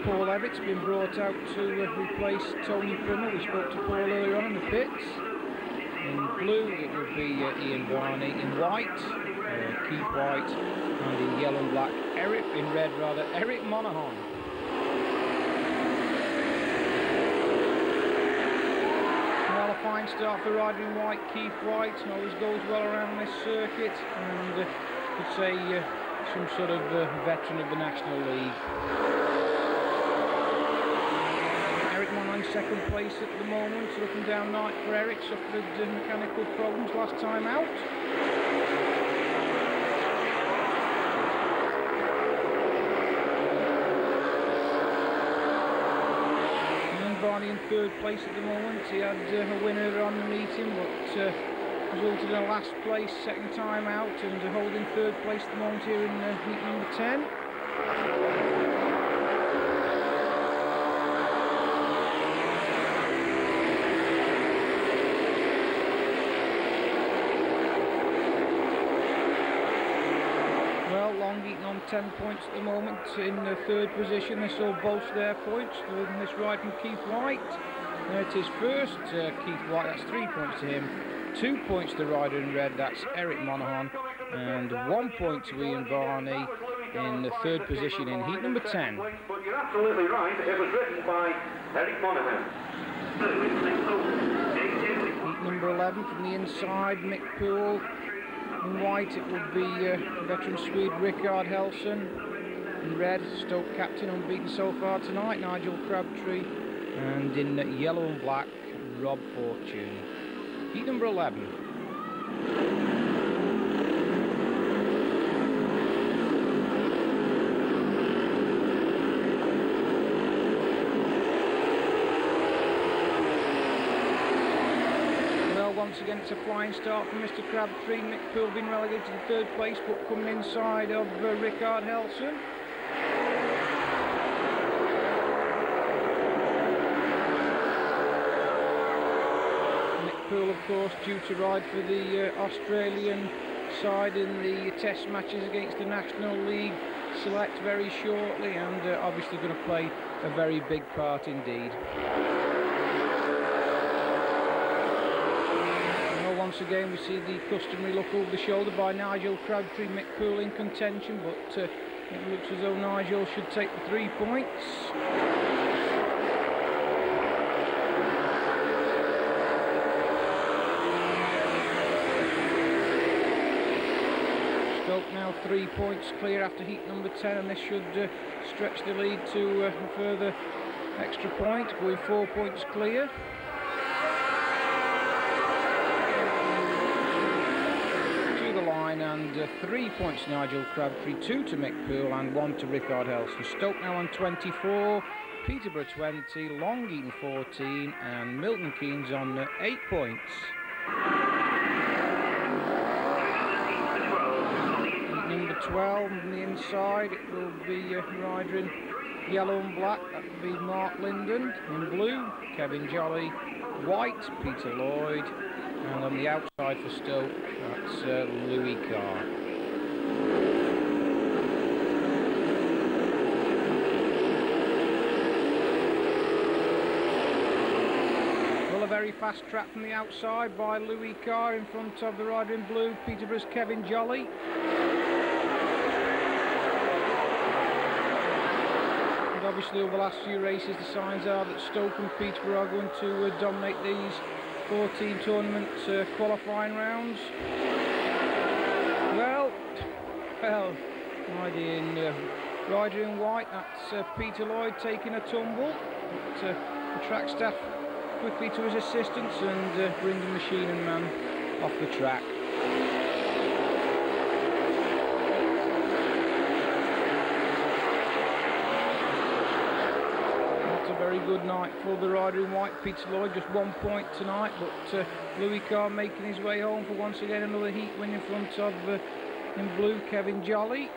Paul Everett's been brought out to replace Tony Primmer. We spoke to Paul earlier on in the pits. In blue it will be Ian Varney. In white, Keith White. And in yellow and black, in red rather, Eric Monaghan. Well, a fine start for rider in white, Keith White. Always goes well around this circuit, and could say some sort of veteran of the National League. Eric Monaghan second place at the moment, looking down night for Eric, suffered mechanical problems last time out. Varney in third place at the moment. He had a winner on the meeting, but resulted in a last place second time out, and holding third place at the moment here in heat number 10. Eaton on 10 points at the moment in the third position. They still boast their points in this ride from Keith White. There it is first, Keith White, that's 3 points to him. 2 points to the rider in red, that's Eric Monaghan. And 1 point to Ian Varney in the third position in heat number 10. But you're absolutely right, it was written by Eric Monaghan. Heat number 11 from the inside, Mick Poole. In white it will be veteran Swede Rickard Helson. In red, Stoke captain, unbeaten so far tonight, Nigel Crabtree. And in yellow and black, Rob Fortune. Heat number 11. Once again, it's a flying start from Mr. Crabtree. Mick Poole been relegated to third place, but coming inside of Rickard Helson. Mick Poole, of course, due to ride for the Australian side in the test matches against the National League select very shortly, and obviously going to play a very big part indeed. Once again, we see the customary look over the shoulder by Nigel Crabtree. Mick Poole in contention, but it looks as though Nigel should take the 3 points. Stoke now 3 points clear after heat number 10, and this should stretch the lead to a further extra point, going 4 points clear. And 3 points to Nigel Crabtree, 2 to Mick Poole and 1 to Rickard Helson. Stoke now on 24, Peterborough 20, Long Eaton 14 and Milton Keynes on 8 points. Number 12 on the inside, it will be rider in yellow and black, that will be Mark Linden. In blue, Kevin Jolly. White, Peter Lloyd. And on the outside for Stoke, that's Louis Carr. Well, a very fast trap from the outside by Louis Carr in front of the rider in blue, Peterborough's Kevin Jolly. And obviously over the last few races the signs are that Stoke and Peterborough are going to dominate these 14 tournament qualifying rounds. Well, rider in white, that's Peter Lloyd taking a tumble. But, the track staff quickly to his assistance and bring the machine and man off the track. Very good night for the rider in white, Peter Lloyd, just 1 point tonight, but Louis Carr making his way home for once again another heat win in front of in blue, Kevin Jolly,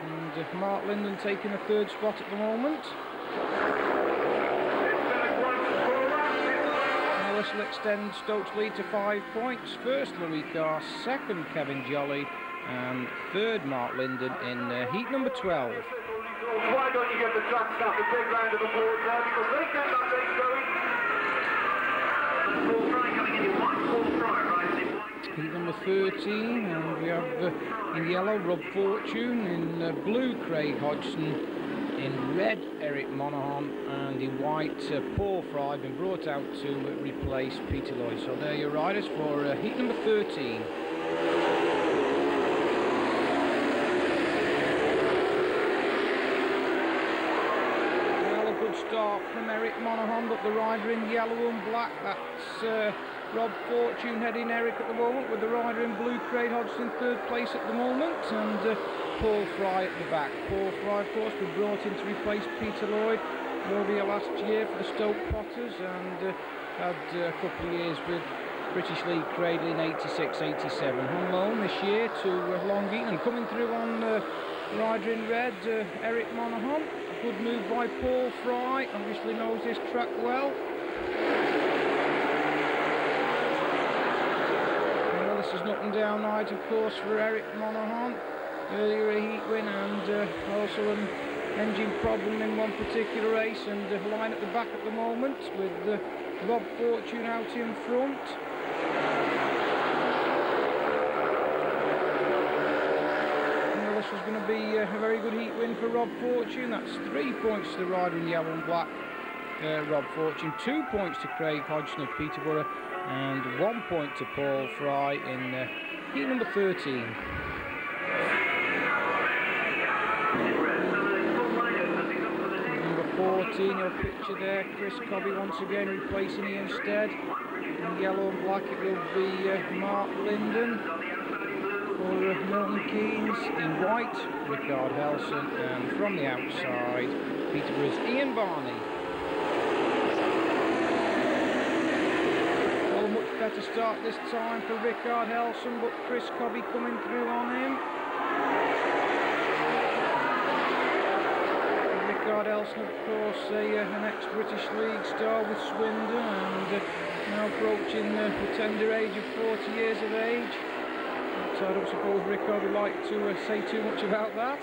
and Mark Linden taking a third spot at the moment. Now this will extend Stoke's lead to 5 points. First Louis Carr, second Kevin Jolly, and third Mark Linden in heat number 12. Why don't you give the track staff a big round of applause there, because they kept that race going. Paul Fry coming in white. Paul Fry rides in white. Heat number 13, and we have in yellow Rob Fortune, in blue Craig Hodgson, in red Eric Monaghan, and in white Paul Fry, been brought out to replace Peter Lloyd. So there are your riders for heat number 13. Well, a good start from Eric Monaghan, but the rider in yellow and black, that's Rob Fortune heading Eric at the moment, with the rider in blue Craig Hodgson third place at the moment, and Paul Fry at the back. Paul Fry, of course, was brought in to replace Peter Lloyd earlier last year for the Stoke Potters, and had a couple of years with British League Cradle in 86-87. On loan this year to Long Eaton, and coming through on rider in red, Eric Monaghan. A good move by Paul Fry, obviously knows this track well. Well, this is an up and down night, of course, for Eric Monaghan. Earlier a heat win, and also an engine problem in one particular race, and a line at the back at the moment with Rob Fortune out in front. Well, this was going to be a very good heat win for Rob Fortune. That's 3 points to the rider in yellow and black, Rob Fortune, 2 points to Craig Hodgson of Peterborough, and 1 point to Paul Fry in heat number 13. Number 14, your picture there, Chris Cobby once again replacing Ian Stead. In yellow and black it will be Mark Linden. For Milton Keynes, in white, Rickard Helson, and from the outside, Peterborough's Ian Barney. Well, a much better start this time for Rickard Helson, but Chris Cobby coming through on him. Rickard Helson, of course, an ex-British League star with Swindon, and now approaching the tender age of 40 years of age. So I don't suppose Rickard would like to say too much about that.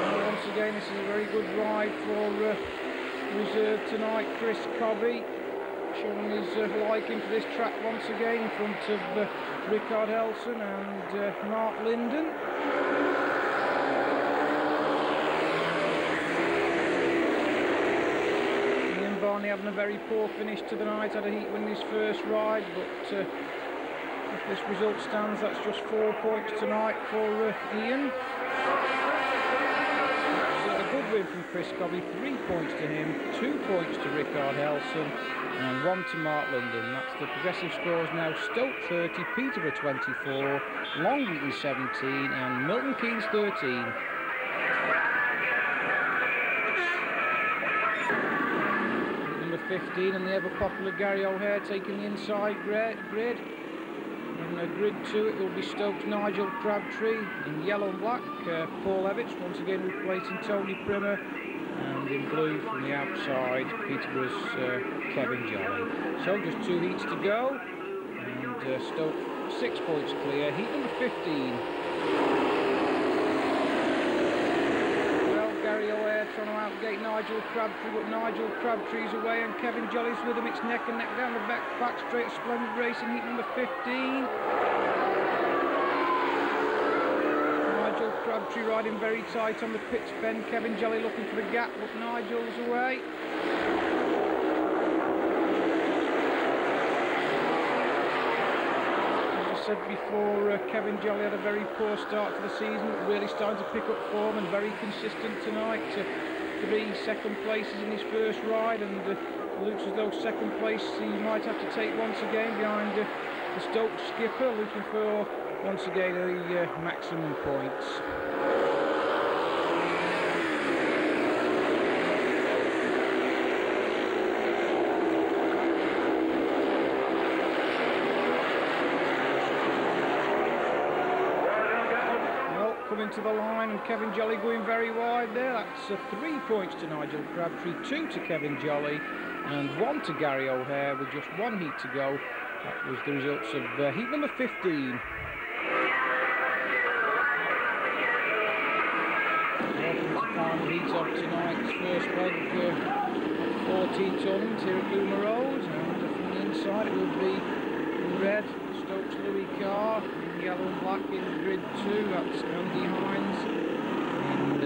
And once again, this is a very good ride for reserve tonight, Chris Cobby, showing his liking for this track once again in front of Rickard Helson and Mark Linden. Ian Barney having a very poor finish to the night, had a heat win his first ride, but if this result stands, that's just 4 points tonight for Ian. A good win from Chris Cobby, 3 points to him, 2 points to Rickard Helson, and 1 to Mark Linden. That's the progressive scores now: Stoke 30, Peterborough 24, Long Eaton 17, and Milton Keynes 13. Number 15, and the ever popular Gary O'Hare taking the inside grid. In grid 2 it will be Stoke's Nigel Crabtree. In yellow and black, Paul Evitts once again replacing Tony Primer, and in blue from the outside, Peterborough's Kevin Jolly. So just 2 heats to go, and Stoke 6 points clear. Heat number 15. Well, Gary O'Hare trying to outgate Nigel Crabtree, but Nigel Crabtree's away, and Kevin Jolly's with him. It's neck and neck down the back straight. A splendid race in heat number 15. Nigel Crabtree riding very tight on the pit's bend. Kevin Jolly looking for the gap, but Nigel's away. As I said before, Kevin Jolly had a very poor start to the season, but really starting to pick up form and very consistent tonight. 3 second places in his first ride, and looks as though second place he might have to take once again behind the Stoke skipper, looking for once again the maximum points. Coming to the line, and Kevin Jolly going very wide there. That's 3 points to Nigel Crabtree, 2 to Kevin Jolly, and 1 to Gary O'Hare with just 1 heat to go. That was the results of heat number 15. Welcome to final heat of tonight's first leg of 14 tournament here at LOOMER Road, and from the inside it will be red, Stoke's Louis Carr, in yellow and black in grid 2, that's Andy Hines, and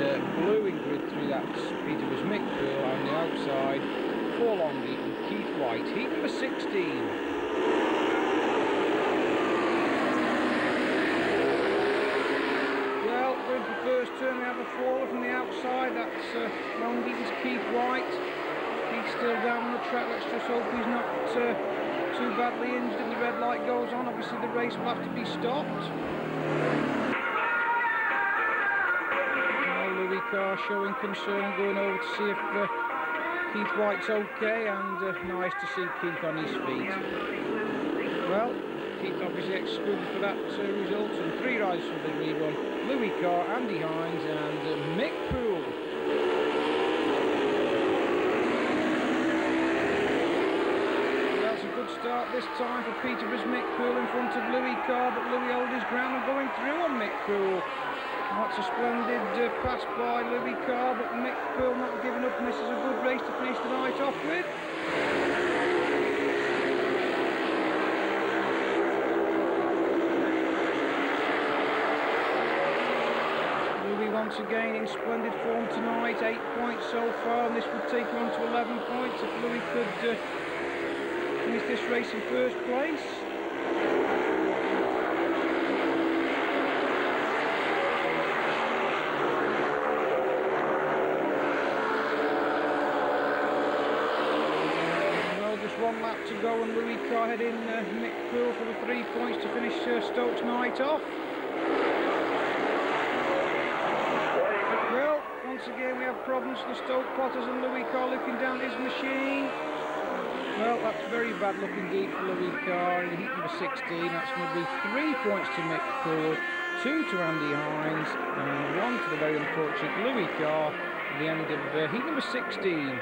blue in grid 3, that's Peterborough's Mick Pearl, on the outside, 4 long Eaton, Keith White, heat number 16. First turn we have a faller from the outside, that's long Eaton's Keith White. Keith's still down on the track, let's just hope he's not too badly injured if the red light goes on. Obviously the race will have to be stopped. Now Louis Carr showing concern, going over to see if Keith White's okay, and nice to see Keith on his feet. Well, Keith obviously excluded for that result, and 3 riders from the rerun: Louis Carr, Andy Hines and Mick Poole. That's a good start this time for Peterborough's Mick Poole in front of Louis Carr, but Louis held his ground and going through on Mick Poole. That's a splendid pass by Louis Carr, but Mick Poole not giving up, and this is a good race to finish the night off with. Once again in splendid form tonight, 8 points so far, and this would take him on to 11 points if Louis could finish this race in first place. Well, just 1 lap to go, and Louis Carr head in Mick Poole for the 3 points to finish Stoke's night off. Once again we have problems for the Stoke plotters, and Louis Carr looking down his machine. Well, that's very bad luck indeed for Louis Carr in heat number 16. That's going to be 3 points to Mick Poole, 2 to Andy Hines, and 1 to the very unfortunate Louis Carr at the end of heat number 16.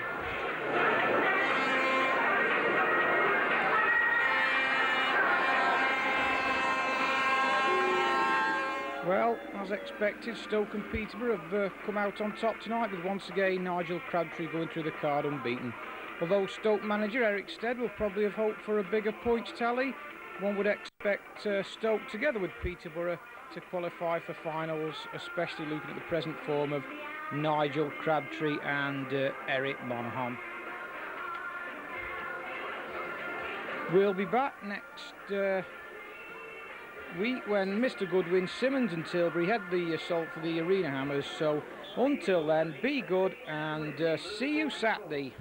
Well, as expected, Stoke and Peterborough have come out on top tonight, with once again Nigel Crabtree going through the card unbeaten. Although Stoke manager Eric Stead will probably have hoped for a bigger points tally, one would expect Stoke together with Peterborough to qualify for finals, especially looking at the present form of Nigel Crabtree and Eric Monaghan. We'll be back next week when Mr. Goodwin, Simmons and Tilbury head the assault for the Arena Hammers. So until then, be good and see you Saturday.